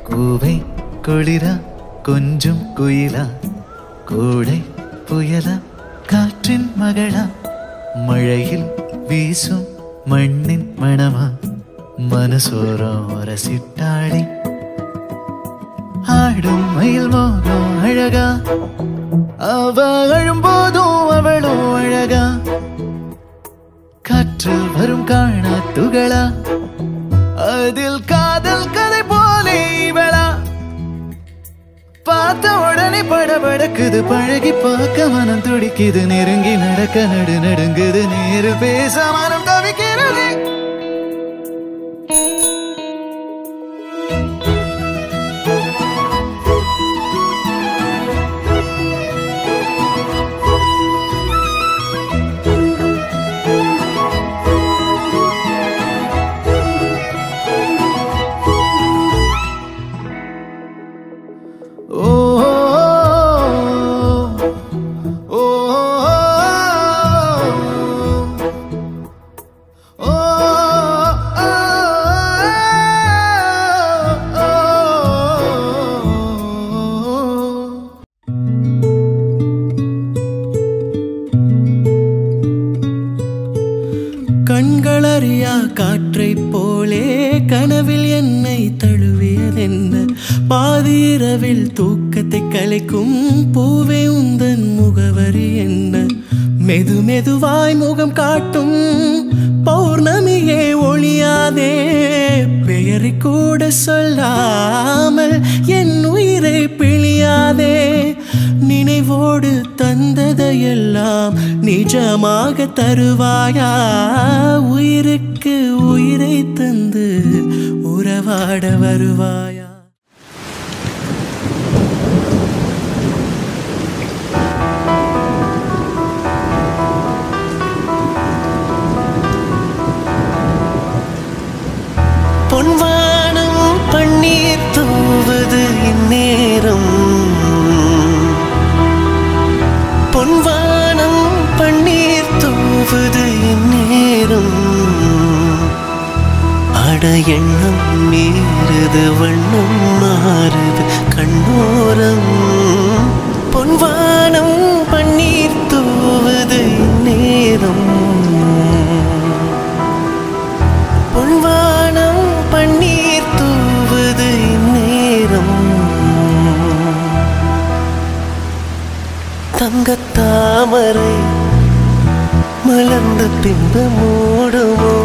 கூவை குளிரா கொஞ்சம் குயிலா கோடை புயலா காற்றின் மகளா மழையில் வீசும் மண்ணின் மணமா மனசோரம் ரசிட்டாடி ஆடும் மயில் மோகம் அழகா அவ அழும்போதும் அவளோ அழகா காற்றில் வரும் காணா துகளா அதில் காதல் கதை போலே இவளா பார்த்த உடனே படபடக்குது பழகி பார்க்க மனம் துடிக்குது நெருங்கி நடக்க நடுங்குது நேரு பேச மனம் தவிக்கிறது கண்களறியா காற்றை போலே கனவில் என்னை தழுவியதென்ன பாதிரவில் தூக்கத்தை கலைக்கும் பூவே உந்தன் முகவரி என்ன மெது மெதுவாய் முகம் காட்டும் பௌர்ணமியே ஒளியாதே பெயரை கூட சொல்லாமல் என் உயிரை பிழியாதே நினைவோடு தந்ததையெல்லாம் நிஜமாக தருவாயா உயிருக்கு உயிரை தந்து உறவாட வருவாயா பொன்வானம் பன்னீர் தூவது இந்நேரம் பொன்வானம் பன்னீர் தூவது இந்நேரம் அட எண்ணம் மீறுது வண்ணம் மாறுது கண்ணோரம் பொன்வானம் பன்னீர் தூவது இந்நேரம் பொன்வானம் பன்னீர் தூவது இந்நேரம் தங்கத்தாமரை மலர்ந்த பின்பு மூடுமோ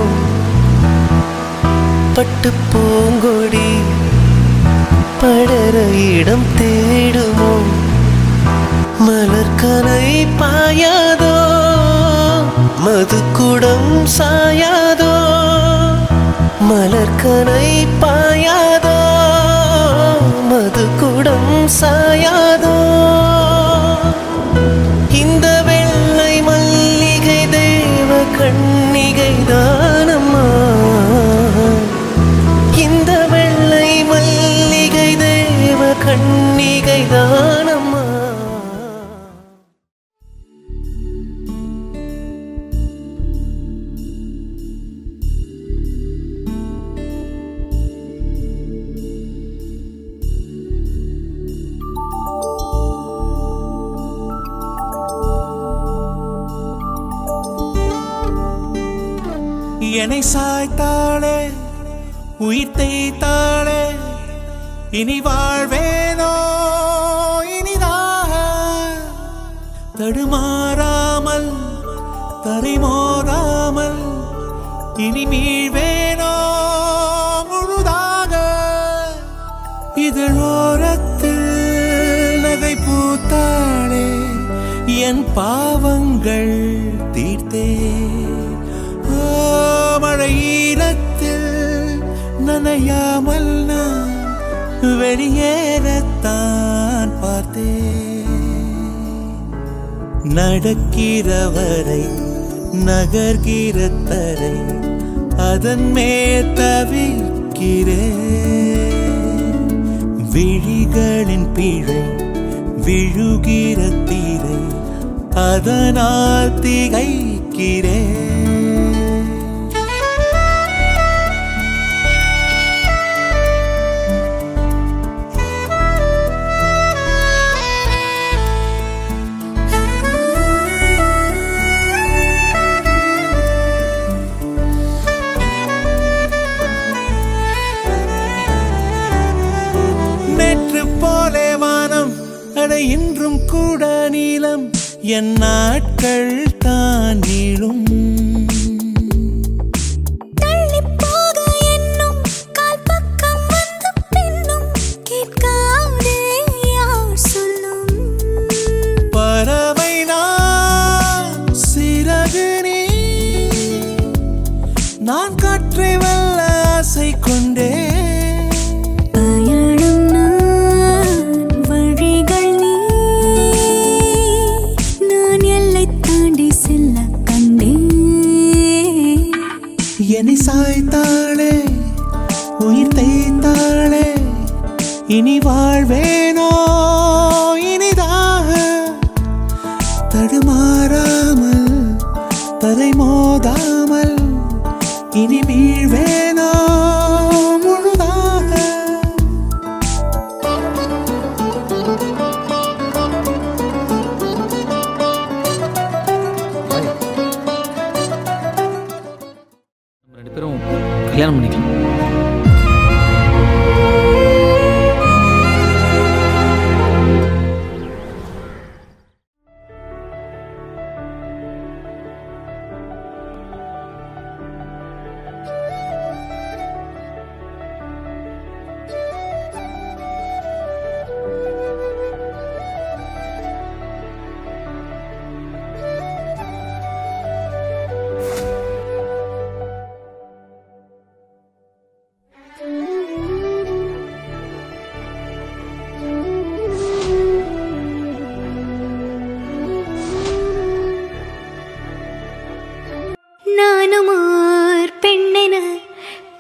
பட்டு பூங்கொடி படர இடம் தேடுமோ மலர்கனை பாயாதோ மதுக்குடம் சாயாதோ மலர்கனை பாயாதோ மதுக்குடம் சாயாதோ இந்த வெள்ளை மல்லிகை தேவ கண்ணிகை தானம்மா இந்த வெள்ளை மல்லிகை தேவ கண்ணிகை தானம்மா என்னை சாய்த்தாளே உயிர் தேய்த்தாளே இனி வாழ்வேனோ இனிதாக தடுமாறாமல் தரைமோதாமல் இனி மீழ்வேனோ முழுதாக இதழோரத்தில் நகை பூத்தாளே என் பாவங்கள் தீர்த்தே மழையீரத்தில் நனையாமல் நான் வெளியேறத்தான் பார்த்தேன் நடக்கிறவரை நகர்கிற தரை அதன் மேல் தவிக்கிறேன் விழிகளின் பிழை விழுகிற தீரை அதனால் திகைக்கிறேன் கூட நீளம் என் நாட்கள் தான் நீளும் பறவை நான் சிறகு நீ நான் காற்றை வெல்ல ஆசை கொண்டே பயணம் நான் வழிகள் நீ நான் எல்லை தாண்டி செல்ல கண்டேன் என்னை சாய்த்தாளே உயிர் தைத்தாளே இனி வாழ்வேனோ இனிதாக தடுமாறாமல் தலை மோதாமல் இனி வீழ்வேனோ முழுதாக நம்ம 2 பேரும் கல்யாணம் பண்ணிக்கலாம்.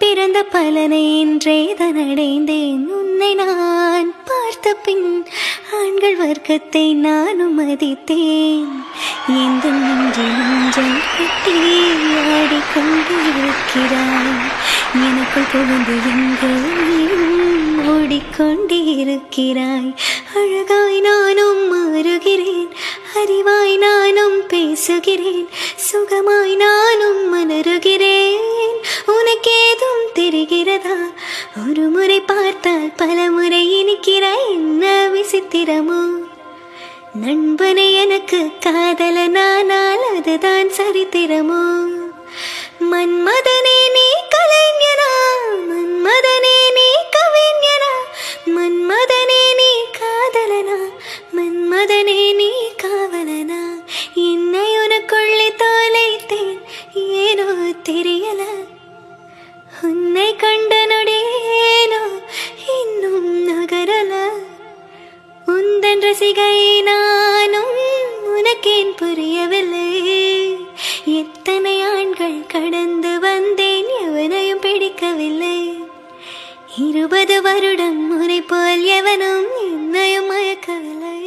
பிறந்த பலனை இன்றேதான் அடைந்தேன் உன்னை நான் பார்த்த பின் ஆண்கள் வர்க்கத்தை நானும் மதித்தேன் எந்த நெஞ்சல் கட்டி ஆடிக்கொண்டு இருக்கிறாய் எனக்குள் புகுந்து எங்கள் ஓடிக்கொண்டே இருக்கிறாய் அழகாய் நானும் மாறுகிறேன் அறிவாய் நானும் பேசுகிறேன் சுகமாய் நானும் மலருகிறேன் உனக்கேதும் தெரிகிறதா ஒரு முறை பார்த்தால் பல முறை இனிக்கிறாய் என்ன விசித்திரமோ நண்பனை எனக்கு காதலனானால் அதுதான் சரித்திரமோ மன்மதனே நீ கலைஞனா மன்மதனே நீ கவிஞனா மன்மதனே நீ காதலனா மன்மதனே நீ காவலனா என்னை உனக்குள்ளே தொலைத்தேன் ஏனோ தெரியல உன்னை கண்ட நொடியேனோ இன்னும் நகரல உந்தன் ரசிகை நானும் உனக்கேன் புரியவில்லை எத்தனை ஆண்கள் கடந்து வந்தேன் எவனையும் பிடிக்கவில்லை 20 வருடம் முறை போல் எவனும் என்னையும் மயக்கவில்லை